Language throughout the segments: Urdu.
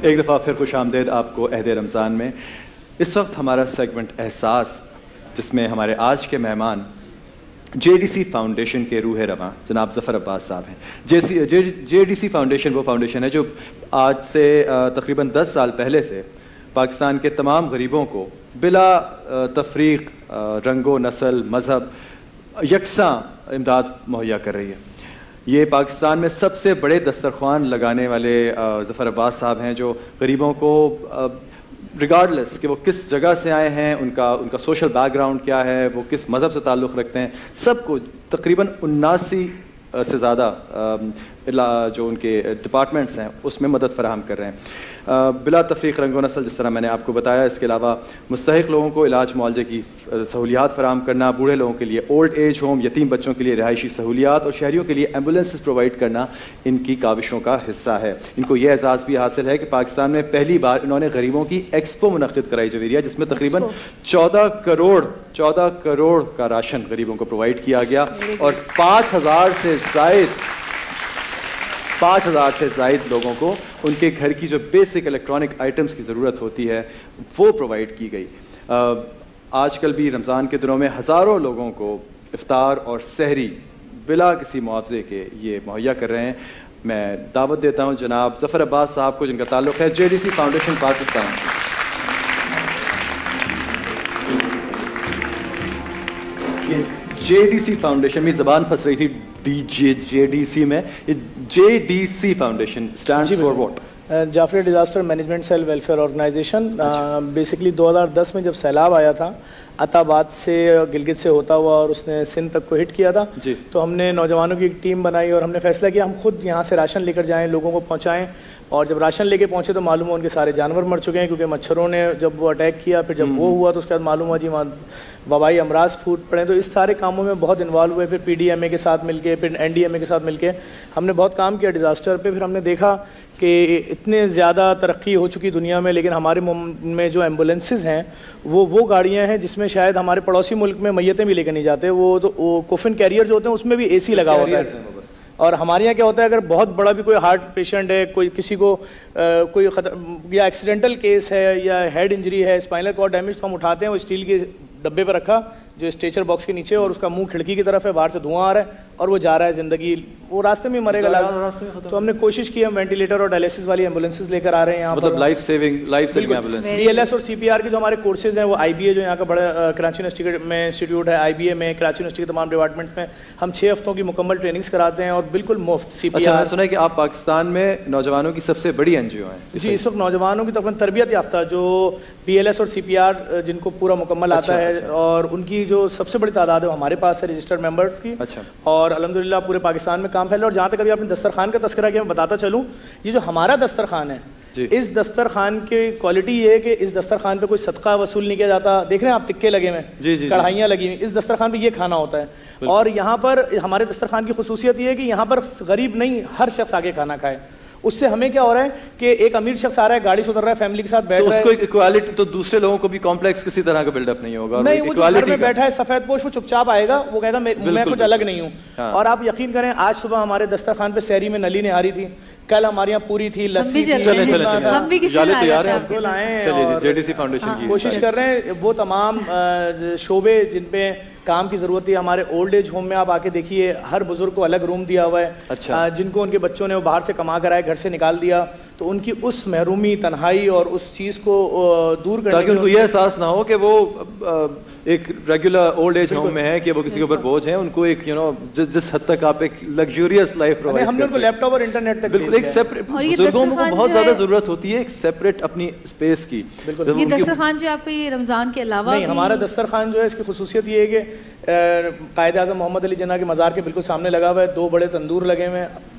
ایک دفعہ پھر خوش آمدید آپ کو عہد رمضان میں. اس وقت ہمارا سیگمنٹ احساس، جس میں ہمارے آج کے مہمان جے ڈی سی فاؤنڈیشن کے روح رواں جناب ظفر عباس صاحب ہیں. جے ڈی سی فاؤنڈیشن وہ فاؤنڈیشن ہے جو آج سے تقریباً 10 سال پہلے سے پاکستان کے تمام غریبوں کو بلا تفریق رنگ و نسل مذہب یکساں امداد مہیا کر رہی ہے. یہ پاکستان میں سب سے بڑے دسترخوان لگانے والے ظفر عباس صاحب ہیں، جو غریبوں کو ریگارڈلیس کہ وہ کس جگہ سے آئے ہیں، ان کا سوشل بیک گراؤنڈ کیا ہے، وہ کس مذہب سے تعلق رکھتے ہیں، سب کو تقریباً 79 سے زیادہ جو ان کے ڈپارٹمنٹس ہیں اس میں مدد فراہم کر رہے ہیں بلا تفریق رنگ و نسل. جس طرح میں نے آپ کو بتایا، اس کے علاوہ مستحق لوگوں کو علاج معالجے کی سہولیات فراہم کرنا، بوڑھے لوگوں کے لیے اولڈ ایج ہوم، یتیم بچوں کے لیے رہائشی سہولیات اور شہریوں کے لیے ایمبولینسز پرووائڈ کرنا ان کی کاوشوں کا حصہ ہے. ان کو یہ اعزاز بھی حاصل ہے کہ پاکستان میں پہلی بار انہوں نے غریبوں کی ایکسپو منعقد کرائی جویریہ، جس میں تقریباً 14 کروڑ کا راشن غریبوں کو پرووائڈ کیا گیا اور 5,000 سے زائد لوگوں کو ان کے گھر کی جو بیسک الیکٹرانک آئٹمس کی ضرورت ہوتی ہے وہ پرووائڈ کی گئی. آج کل بھی رمضان کے دنوں میں ہزاروں لوگوں کو افطار اور سحری بلا کسی معاوضے کے یہ مہیا کر رہے ہیں. میں دعوت دیتا ہوں جناب ظفر عباس صاحب کو، جن کا تعلق ہے J D C foundation Pakistan. J D C foundation میں زبان پھنس رہی تھی جے ڈی سی میں. یہ J D C foundation stands for what? Jafri disaster management cell welfare organisation. Basically 2010 میں جب سیلاب آیا تھا عطا آباد سے گلگت سے ہوتا ہوا اور اس نے سندھ تک کو ہٹ کیا تھا، تو ہم نے نوجوانوں کی ایک ٹیم بنائی اور ہم نے فیصلہ کیا ہم خود یہاں سے راشن لے کر جائیں، لوگوں کو پہنچائیں. اور جب راشن لے کے پہنچے تو معلوم ہوا ان کے سارے جانور مر چکے ہیں، کیونکہ مچھروں نے جب وہ اٹیک کیا. پھر جب وہ ہوا تو اس کے بعد معلوم ہوا جی وہاں وبائی امراض پھوٹ پڑے. تو اس سارے کاموں میں بہت انوالو ہوئے. پھر پی ڈی ایم اے کے ساتھ مل کے، پھر این ڈی ایم اے کے ساتھ مل کے ہم نے بہت کام کیا ڈیزاسٹر پہ. پھر ہم نے دیکھا کہ اتنے زیادہ ترقی ہو چکی دنیا میں، لیکن ہمارے میں جو ایمبولینسز ہیں وہ گاڑیاں ہیں جس میں شاید ہمارے پڑوسی ملک میں میتیں بھی لے کے نہیں جاتے. وہ کوفن کیریئر جو ہوتے ہیں اس میں بھی اے سی لگا ہوتا ہے. اور ہمارے یہاں کیا ہوتا ہے، اگر بہت بڑا بھی کوئی ہارٹ پیشنٹ ہے، کوئی کسی کو کوئی یا ایکسیڈنٹل کیس ہے یا ہیڈ انجری ہے، اسپائنل کارڈ ڈیمیج، تو ہم اٹھاتے ہیں وہ اسٹیل کے ڈبے پہ رکھا جو اسٹریچر باکس کے نیچے، اور اس کا منہ کھڑکی کی طرف ہے، باہر سے دھواں آ رہا ہے اور وہ جا رہا ہے، زندگی وہ راستے میں مرے گا. تو ہم نے کوشش کی، ہم وینٹیلیٹر اور ڈائلیسس والی ایمبولینسز لے کر آ رہے ہیں یہاں، مطلب life saving ambulance. D L S اور سی پی آر کے جو ہمارے کورسز ہیں، وہ آئی بی اے جو یہاں کا بڑا کراچی یونیورسٹی میں انسٹیٹیوٹ ہے، آئی بی اے میں کراچی یونیورسٹی کے تمام ڈپارٹمنٹ میں ہم 6 ہفتوں کی مکمل ٹریننگز کراتے ہیں اور بالکل مفت. سی پی آر. میں نے سنا ہے کہ آپ پاکستان میں نوجوانوں کی سب سے بڑی این جی او ہیں. جی، اس وقت نوجوانوں کی تقریباً تربیت یافتہ جو بی ایل ایس اور سی پی آر جن کو پورا مکمل آتا ہے، اور ان کی جو سب سے بڑی تعداد ہے وہ ہمارے پاس ہے رجسٹرڈ ممبرس کی. اور الحمدللہ پورے پاکستان میں کام پھیلا. اور جہاں تک ابھی آپ نے دسترخوان کا تذکرہ کیا، میں بتاتا چلوں، یہ جو ہمارا دسترخوان ہے، اس دسترخوان کی کوالٹی یہ ہے کہ اس دسترخوان پہ کوئی صدقہ وصول نہیں کیا جاتا. دیکھ رہے ہیں آپ تکے لگے ہوئے، کڑھائیاں لگی ہوئی، اس دسترخوان پہ یہ کھانا ہوتا ہے. اور یہاں پر ہمارے دسترخوان کی خصوصیت یہ ہے کہ یہاں پر غریب نہیں، ہر شخص آگے کھانا کھائے. اس سے ہمیں کیا ہو رہا ہے کہ ایک امیر شخص آ رہا ہے، گاڑی سے اتر رہا ہے، فیملی کے ساتھ بیٹھ رہا ہے، تو اس کو ایکوالٹی، تو دوسرے لوگوں کو بھی کمپلیکس کسی طرح کا بلڈ اپ نہیں ہوگا. نہیں، وہ جو گھر میں بیٹھا ہے سفید پوش، وہ چپ چاپ آئے گا، وہ کہے گا میں کچھ الگ نہیں ہوں. اور آپ یقین کریں، آج صبح ہمارے دسترخوان پہ سحری میں نلی نہاری تھی، کل ہمارے یہاں پوری تھی، لسی تھی. کوشش کر رہے ہیں وہ تمام شعبے جن پہ کام کی ضرورت تھی. ہمارے اولڈ ایج ہوم میں آپ آ کے دیکھیے، ہر بزرگ کو الگ روم دیا ہوا ہے. جن کو ان کے بچوں نے وہ باہر سے کما کر آئے، گھر سے نکال دیا، تو ان کی اس محرومی، تنہائی اور اس چیز کو دور کرنے، تاکہ ان کو یہ احساس نہ ہو کہ وہ ایک ریگولر اولڈ ایج ہوم میں ہے کہ وہ کسی کے اوپر بوجھ ہیں. ان کو ایک جس حد تک آپ ایک لگژریس لائف پرووائڈ کرتے ہیں. ہم نے ان کو لیپ ٹاپ اور انٹرنیٹ تک بالکل ایک سیپریٹ، بزرگوں کو بہت زیادہ ضرورت ہوتی ہے ایک سیپریٹ اپنی اسپیس کی. یہ دسترخوان جو آپ کو یہ رمضان کے علاوہ نہیں، ہمارا دسترخوان جو ہے اس کی خصوصیت یہ ہے کہ قائد اعظم محمد علی جناح کے مزار کے بالکل سامنے لگا ہوا ہے، 2 بڑے تندور لگے ہوئے ہیں.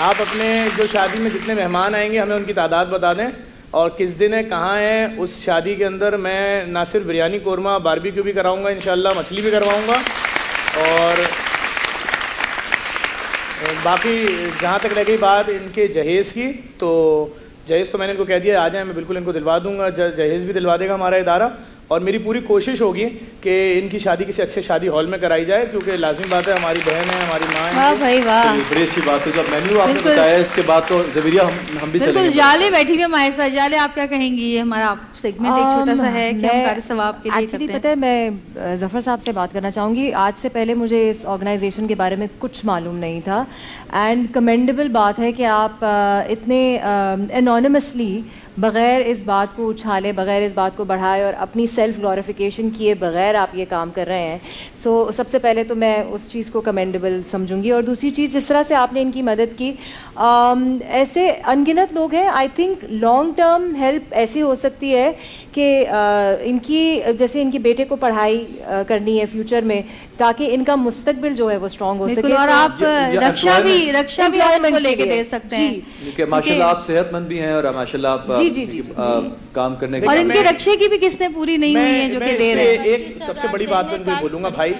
آپ اپنے جو شادی میں جتنے مہمان آئیں گے ہمیں ان کی تعداد بتا دیں اور کس دن ہے, کہاں ہے. اس شادی کے اندر میں نہ صرف بریانی قورمہ باربیکیو بھی کراؤں گا انشاءاللہ, مچھلی بھی کرواؤں گا, اور باقی جہاں تک رہ گئی بات ان کے جہیز کی, تو جہیز تو میں نے ان کو کہہ دیا آ جائیں, میں بالکل ان کو دلوا دوں گا, جہیز بھی دلوا دے گا ہمارا ادارہ. اور میری پوری کوشش ہوگی کہ ان کی شادی کسی اچھے شادی ہال میں کرائی جائے, کیونکہ لازمی بات ہے ہماری بہن ہے, ہماری ماں ہے. واہ بھائی واہ, بڑی اچھی بات ہے. جب مینیو آپ نے بتایا اس کے بعد تو زبیریہ ہم بھی بالکل جالے بیٹھی ہوئی ہمارے ساتھ. جالے آپ کیا کہیں گی, یہ ہمارا سیگمنٹ ایک چھوٹا سا ہے کہ ہم کار ثواب کے لیے ایکچولی پتہ ہے میں ظفر صاحب سے بات کرنا چاہوں گی. آج سے پہلے مجھے اس آرگنائزیشن کے بارے میں کچھ معلوم نہیں تھا, اینڈ کمینڈیبل بات ہے کہ آپ اتنے انونیمسلی بغیر اس بات کو اچھالے, بغیر اس بات کو بڑھائے اور اپنی سیلف گلوریفیکیشن کیے بغیر آپ یہ کام کر رہے ہیں. سو سب سے پہلے تو میں اس چیز کو کمینڈیبل سمجھوں گی. اور دوسری چیز, جس طرح سے آپ نے ان کی مدد کی, ایسے ان گنت لوگ ہیں. I think long term help ایسی ہو سکتی ہے کہ ان کی, جیسے ان کے بیٹے کو پڑھائی کرنی ہے فیوچر میں, تاکہ ان کا مستقبل جو ہے وہ اسٹرانگ ہو سکے. اور آپ رکشا بھی ان کو لے کے دے سکتے ہیں, کیونکہ ماشاءاللہ آپ صحت مند بھی ہیں اور ماشاءاللہ آپ کام کرنے کے, اور ان کے رکشے کی بھی قسطیں پوری نہیں ہوئی ہیں جو کہ دے رہے ہیں. ایک سب سے بڑی بات میں ان کو بولوں گا بھائی,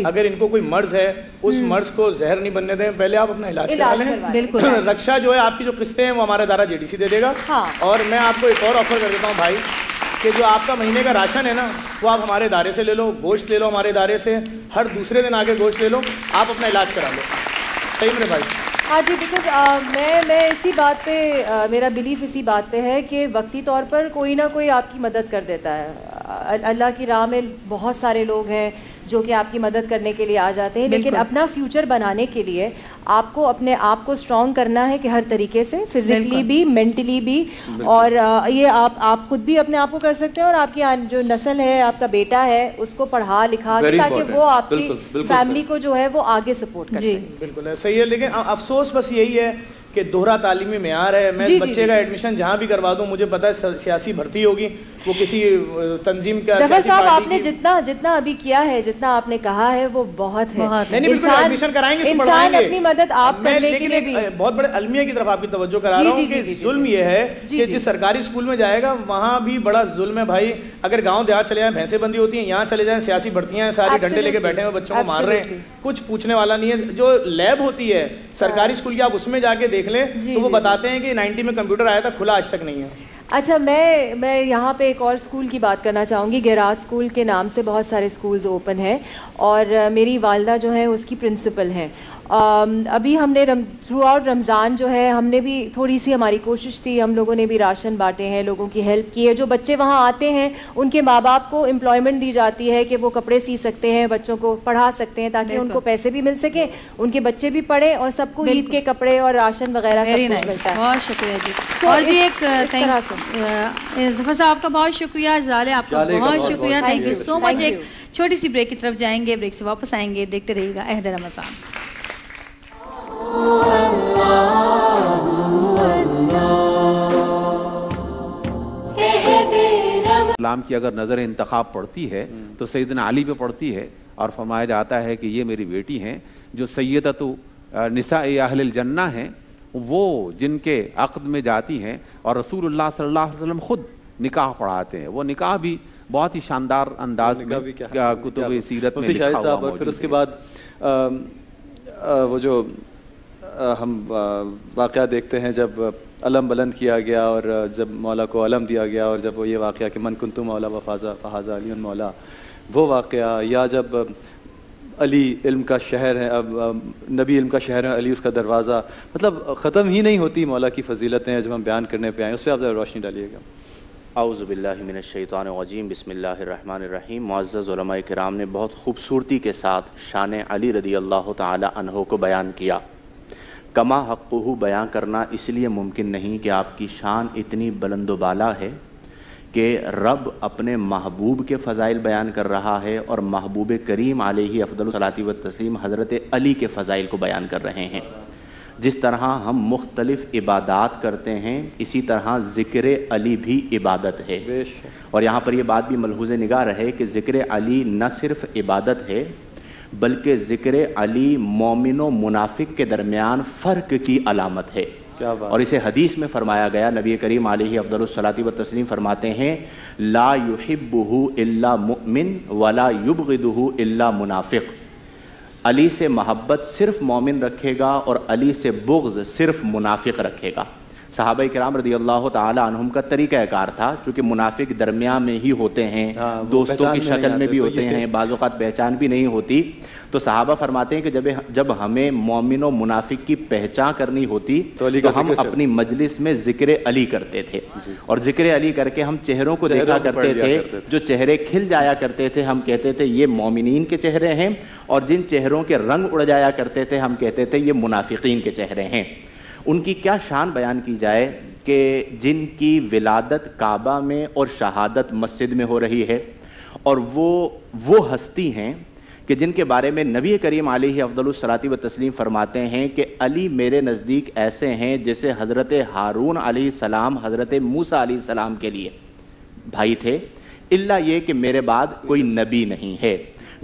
اگر ان کو کوئی مرض ہے اس مرض کو زہر نہیں بننے دیں, پہلے آپ اپنا علاج کرا لیں. بالکل, رکشا جو ہے آپ کی جو قسطیں ہیں وہ ہمارا ادارہ JDC دے دے گا. اور میں آپ کو ایک اور آفر کر دیتا ہوں بھائی, کہ جو آپ کا مہینے کا راشن ہے نا وہ آپ ہمارے ادارے سے لے لو, گوشت لے لو ہمارے ادارے سے, ہر دوسرے دن آگے گوشت لے لو, آپ اپنا علاج کرا لو. صحیح میرے بھائی. ہاں جی, بیکاز میں اسی بات پہ, میرا بلیف اسی بات پہ ہے کہ وقتی طور پر کوئی نہ کوئی آپ کی مدد کر دیتا ہے. اللہ کی راہ میں بہت سارے لوگ ہیں جو کہ آپ کی مدد کرنے کے لیے آ جاتے ہیں, لیکن اپنا فیوچر بنانے کے لیے آپ کو اپنے آپ کو اسٹرانگ کرنا ہے کہ ہر طریقے سے, فزیکلی بھی, مینٹلی بھی. اور یہ آپ خود بھی اپنے آپ کو کر سکتے ہیں, اور آپ کی جو نسل ہے, آپ کا بیٹا ہے, اس کو پڑھا لکھا کے تاکہ وہ آپ کی فیملی کو جو ہے وہ آگے سپورٹ کر سکے. بالکل صحیح ہے, لیکن افسوس بس یہی ہے کہ دوہرا تعلیمی معیار ہے. میں بچے کا ایڈمیشن جہاں بھی کروا دوں, مجھے پتا ہے سیاسی بھرتی ہوگی, وہ کسی تنظیم کا. ظفر صاحب آپ نے جتنا ابھی کیا ہے, جتنا آپ نے کہا ہے وہ بہت ہے. انسان اپنی مدد آپ کرنے کے لیے بھی بہت بڑے المیہ کی طرف آپ کی توجہ کرا رہا ہوں کہ ظلم یہ ہے کہ جس سرکاری اسکول میں جائے گا وہاں بھی بڑا ظلم ہے بھائی. اگر گاؤں دیہات چلے جائیں بھینسیں بندی ہوتی ہیں, یہاں چلے جائیں سیاسی بھرتیاں ہیں, سارے ڈنڈے لے کے بیٹھے ہوئے بچوں کو مار رہے ہیں, کچھ پوچھنے والا نہیں ہے. جو لیب ہوتی ہے سرکاری اسکول کی, آپ اس میں جا کے دیکھ لیں تو وہ بتاتے ہیں کہ 90 میں کمپیوٹر آیا تھا, کھلا آج تک نہیں ہے. اچھا, میں یہاں پہ ایک اور اسکول کی بات کرنا چاہوں گی. گیراج اسکول کے نام سے بہت سارے اسکولز اوپن ہیں, اور میری والدہ جو ہے اس کی پرنسپل ہیں. ابھی ہم نے تھرو آؤٹ رمضان جو ہے ہم نے بھی تھوڑی سی ہماری کوشش تھی, ہم لوگوں نے بھی راشن بانٹے ہیں, لوگوں کی ہیلپ کی ہے. جو بچے وہاں آتے ہیں ان کے ماں باپ کو امپلائمنٹ دی جاتی ہے کہ وہ کپڑے سی سکتے ہیں, بچوں کو پڑھا سکتے ہیں, تاکہ ان کو پیسے بھی مل سکیں, ان کے بچے بھی پڑھیں, اور سب کو عید کے کپڑے اور راشن وغیرہ سب کچھ ملتا ہے. بہت شکریہ جی. اور جی ایک ظفر صاحب کا بہت شکریہ, جالے آپ کا بہت شکریہ, تھینک یو سو مچ. ایک چھوٹی سی بریک کی طرف جائیں گے, بریک سے واپس آئیں گے, دیکھتے رہیے گا عہد رمضان. اسلام کی اگر نظر انتخاب پڑتی ہے تو سیدنا علی پہ پڑتی ہے, اور فرمایا جاتا ہے کہ یہ میری بیٹی ہیں جو سیدۃ نساء اہل الجنہ ہیں, وہ جن کے عقد میں جاتی ہیں, اور رسول اللہ صلی اللہ علیہ وسلم خود نکاح پڑھاتے ہیں. وہ نکاح بھی بہت ہی شاندار انداز میں کتب سیرت میں لکھا ہوا موجود ہے. پھر اس کے بعد وہ جو ہم واقعہ دیکھتے ہیں جب علم بلند کیا گیا, اور جب مولا کو علم دیا گیا, اور جب وہ یہ واقعہ کہ من کنتم مولا فہذا علی مولا, وہ واقعہ, یا جب علی علم کا شہر ہے, اب نبی علم کا شہر ہے, علی اس کا دروازہ, مطلب ختم ہی نہیں ہوتی مولا کی فضیلتیں جب ہم بیان کرنے پہ آئیں. اس پہ آپ ذرا روشنی ڈالیے گا. اعوذ باللہ من الشیطان الرجیم, بسم اللہ الرحمن الرحیم. معزز علماء کرام نے بہت خوبصورتی کے ساتھ شان علی رضی اللہ تعالی عنہ کو بیان کیا. کما حقہ بیان کرنا اس لیے ممکن نہیں کہ آپ کی شان اتنی بلند و بالا ہے کہ رب اپنے محبوب کے فضائل بیان کر رہا ہے, اور محبوب کریم علیہ افضل الصلاۃ والتسلیم حضرت علی کے فضائل کو بیان کر رہے ہیں. جس طرح ہم مختلف عبادات کرتے ہیں, اسی طرح ذکر علی بھی عبادت ہے. اور یہاں پر یہ بات بھی ملحوظ نگاہ رہے کہ ذکر علی نہ صرف عبادت ہے بلکہ ذکر علی مومن و منافق کے درمیان فرق کی علامت ہے. اور اسے حدیث میں فرمایا گیا, نبی کریم علیہ افضل الصلاۃ والتسلیم فرماتے ہیں لا یحبہ الا مؤمن ولا یبغضہ الا منافق. علی سے محبت صرف مومن رکھے گا اور علی سے بغض صرف منافق رکھے گا. صحابہ کرام رضی اللہ تعالی عنہم کا طریقہ کار تھا, چونکہ منافق درمیان میں ہی ہوتے ہیں, دوستوں کی شکل میں بھی ہوتے ہیں, بعض اوقات پہچان بھی نہیں ہوتی. تو صحابہ فرماتے ہیں کہ جب ہمیں مومن و منافق کی پہچان کرنی ہوتی تو ہم اپنی مجلس میں ذکر علی کرتے تھے, اور ذکر علی کر کے ہم چہروں کو دیکھا کرتے تھے. جو چہرے کھل جایا کرتے تھے ہم کہتے تھے یہ مومنین کے چہرے ہیں, اور جن چہروں کے رنگ اڑ جایا کرتے تھے ہم کہتے تھے یہ منافقین کے چہرے ہیں. ان کی کیا شان بیان کی جائے کہ جن کی ولادت کعبہ میں اور شہادت مسجد میں ہو رہی ہے, اور وہ ہستی ہیں کہ جن کے بارے میں نبی کریم علیہ افضل الصلاۃ والتسلیم فرماتے ہیں کہ علی میرے نزدیک ایسے ہیں جیسے حضرت ہارون علیہ السلام حضرت موسیٰ علیہ السلام کے لیے بھائی تھے, الا یہ کہ میرے بعد کوئی نبی نہیں ہے.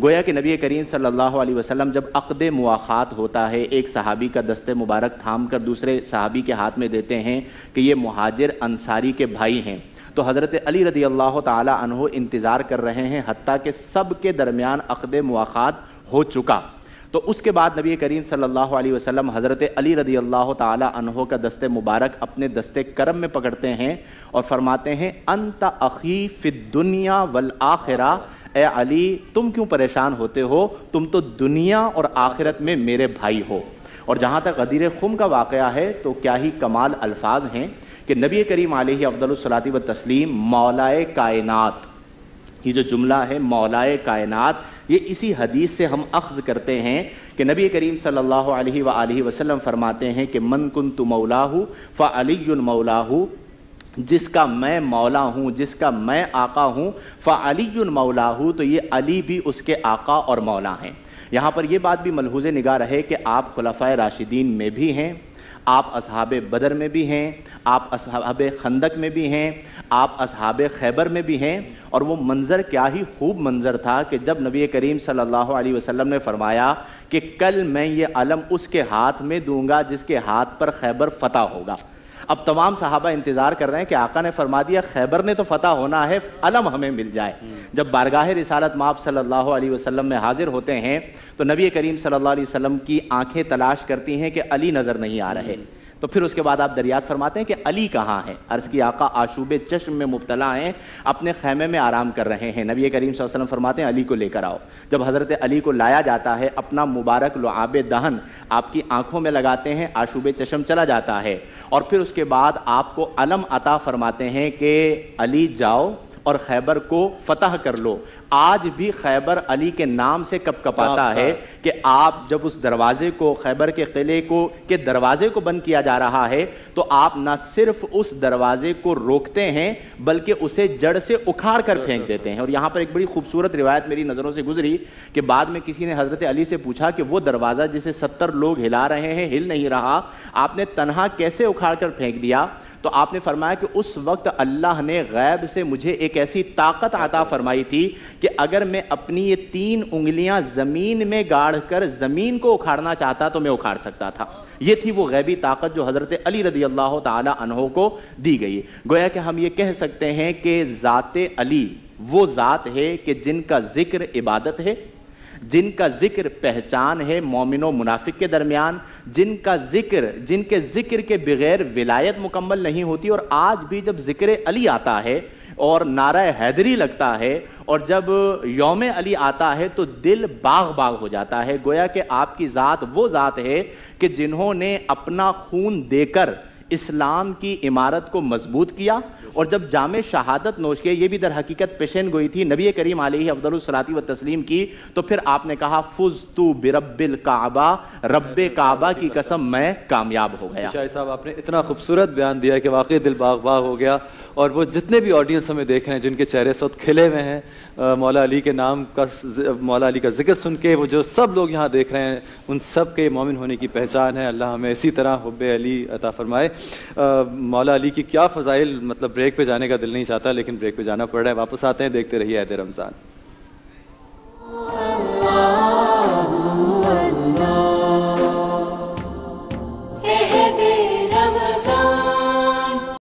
گویا کہ نبی کریم صلی اللہ علیہ وسلم جب عقد مواخات ہوتا ہے, ایک صحابی کا دست مبارک تھام کر دوسرے صحابی کے ہاتھ میں دیتے ہیں کہ یہ مہاجر انصاری کے بھائی ہیں, تو حضرت علی رضی اللہ تعالی عنہ انتظار کر رہے ہیں حتیٰ کہ سب کے درمیان عقد مواخات ہو چکا. تو اس کے بعد نبی کریم صلی اللہ علیہ وسلم حضرت علی رضی اللہ تعالی عنہ کا دست مبارک اپنے دست کرم میں پکڑتے ہیں اور فرماتے ہیں انت اخی فی الدنیا والآخرہ, اے علی تم کیوں پریشان ہوتے ہو, تم تو دنیا اور آخرت میں میرے بھائی ہو. اور جہاں تک غدیر خم کا واقعہ ہے تو کیا ہی کمال الفاظ ہیں کہ نبی کریم علیہ افضل الصلاۃ والتسلیم مولائے کائنات, یہ جو جملہ ہے مولائے کائنات, یہ اسی حدیث سے ہم اخذ کرتے ہیں کہ نبی کریم صلی اللہ علیہ وآلہ وسلم فرماتے ہیں کہ من کنت مولاہ فعلی مولاہ, جس کا میں مولا ہوں, جس کا میں آقا ہوں, فعلی مولاہ, تو یہ علی بھی اس کے آقا اور مولا ہیں. یہاں پر یہ بات بھی ملحوظ نگاہ رہے کہ آپ خلفائے راشدین میں بھی ہیں, آپ اصحاب بدر میں بھی ہیں, آپ اصحاب خندق میں بھی ہیں, آپ اصحاب خیبر میں بھی ہیں. اور وہ منظر کیا ہی خوب منظر تھا کہ جب نبی کریم صلی اللہ علیہ وسلم نے فرمایا کہ کل میں یہ علم اس کے ہاتھ میں دوں گا جس کے ہاتھ پر خیبر فتح ہوگا. اب تمام صحابہ انتظار کر رہے ہیں کہ آقا نے فرما دیا خیبر نے تو فتح ہونا ہے, علم ہمیں مل جائے. جب بارگاہ رسالت مآب صلی اللہ علیہ وسلم میں حاضر ہوتے ہیں تو نبی کریم صلی اللہ علیہ وسلم کی آنکھیں تلاش کرتی ہیں کہ علی نظر نہیں آ رہے. تو پھر اس کے بعد آپ دریافت فرماتے ہیں کہ علی کہاں ہے؟ عرض کی آقا آشوب چشم میں مبتلا ہیں, اپنے خیمے میں آرام کر رہے ہیں. نبی کریم صلی اللہ علیہ وسلم فرماتے ہیں علی کو لے کر آؤ. جب حضرت علی کو لایا جاتا ہے, اپنا مبارک لعاب دہن آپ کی آنکھوں میں لگاتے ہیں, آشوب چشم چلا جاتا ہے, اور پھر اس کے بعد آپ کو علم عطا فرماتے ہیں کہ علی جاؤ اور خیبر کو فتح کر لو. آج بھی خیبر علی کے نام سے کپ کپاتا ہے کہ آپ جب اس دروازے کو, خیبر کے قلعے کو کے دروازے کو بند کیا جا رہا ہے تو آپ نہ صرف اس دروازے کو روکتے ہیں بلکہ اسے جڑ سے اکھاڑ کر پھینک دیتے ہیں. اور یہاں پر ایک بڑی خوبصورت روایت میری نظروں سے گزری کہ بعد میں کسی نے حضرت علی سے پوچھا کہ وہ دروازہ جسے 70 لوگ ہلا رہے ہیں ہل نہیں رہا, آپ نے تنہا کیسے اکھاڑ کر پھینک دیا؟ تو آپ نے فرمایا کہ اس وقت اللہ نے غیب سے مجھے ایک ایسی طاقت عطا فرمائی تھی کہ اگر میں اپنی یہ 3 انگلیاں زمین میں گاڑ کر زمین کو اکھاڑنا چاہتا تو میں اکھاڑ سکتا تھا. یہ تھی وہ غیبی طاقت جو حضرت علی رضی اللہ تعالی عنہ کو دی گئی. گویا کہ ہم یہ کہہ سکتے ہیں کہ ذات علی وہ ذات ہے کہ جن کا ذکر عبادت ہے, جن کا ذکر پہچان ہے مومن و منافق کے درمیان, جن کے ذکر کے بغیر ولایت مکمل نہیں ہوتی. اور آج بھی جب ذکر علی آتا ہے اور نعرہ حیدری لگتا ہے اور جب یوم علی آتا ہے تو دل باغ باغ ہو جاتا ہے. گویا کہ آپ کی ذات وہ ذات ہے کہ جنہوں نے اپنا خون دے کر اسلام کی عمارت کو مضبوط کیا, اور جب جام شہادت نوش کیا, یہ بھی در حقیقت پیشین گوئی تھی نبی کریم علیہ افضل الصلاۃ والتسلیم کی, تو پھر آپ نے کہا فزت برب الکعبہ, رب کعبہ کی قسم میں کامیاب ہو گیا. شاہد صاحب آپ نے اتنا خوبصورت بیان دیا کہ واقعی دل باغ باغ ہو گیا. اور وہ جتنے بھی آڈینس ہمیں دیکھ رہے ہیں جن کے چہرے اس وقت کھلے ہوئے ہیں مولا علی کے نام کا, مولا علی کا ذکر سن کے, وہ جو سب لوگ یہاں دیکھ رہے ہیں ان سب کے مومن ہونے کی پہچان ہے. اللہ ہمیں اسی طرح حب علی عطا فرمائے. مولا علی کی کیا فضائل, مطلب بریک پہ جانے کا دل نہیں چاہتا لیکن بریک پہ جانا پڑ رہا ہے. واپس آتے ہیں, دیکھتے رہیے عہد رمضان.